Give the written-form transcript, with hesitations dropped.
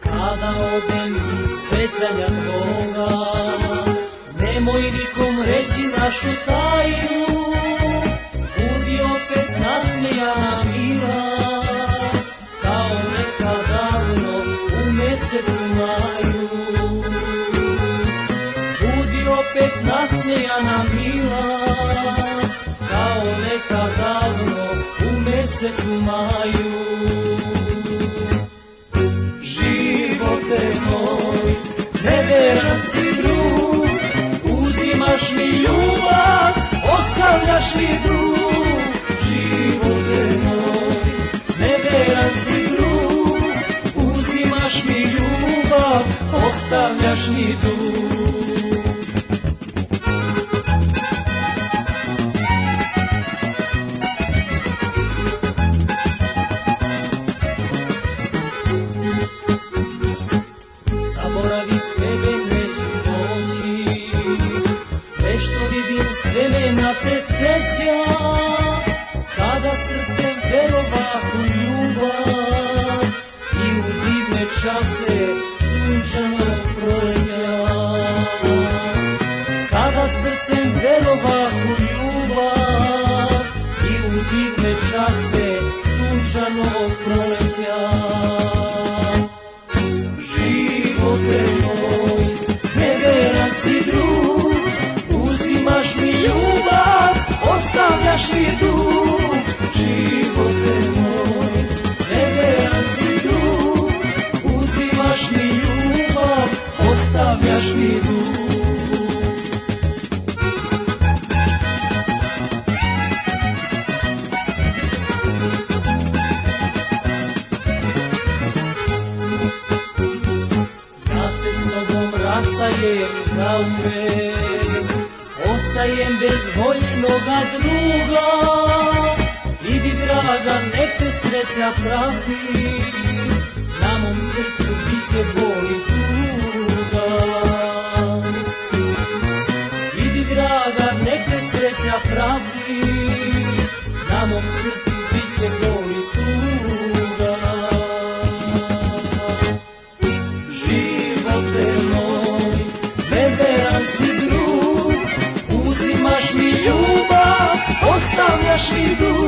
Kada odem iz svetanja tvoga, nemoj nikom reći našu tajnu, budi opet nasmijana mila, kao neka davno u mesecu maju. Budi opet nasmijana mila, kao neka davno u mesecu maju. Živote moj, neveran si drug, uzimaš mi ljubav, ostavljaš mi drug. Živote moj, neveran si drug, uzimaš mi ljubav, ostavljaš mi drug. Zaboravit tebe neću moći, sve što vidim sve me na te seća, kada srcem verovah u ljubav i u divne čase sunčanog proleća. Kada srcem verovah u ljubav i u divne čase sunčanog proleća. Živote moj, neveran si drug, uzimaš mi ljubav, ostavljaš mi dug. Živote moj, neveran si drug, uzimaš mi ljubav, ostavljaš mi dug. Ostajem zauvek, ostajem bez voljenoga druga. Idi draga, nek te sreća prati, na mom srcu biće bol i tuga. Idi draga, nek te sreća prati, na mom srcu biće bol i tuga. Živote moj, neveran si drug, uzimaš mi ljubav, ostavljaš mi dug.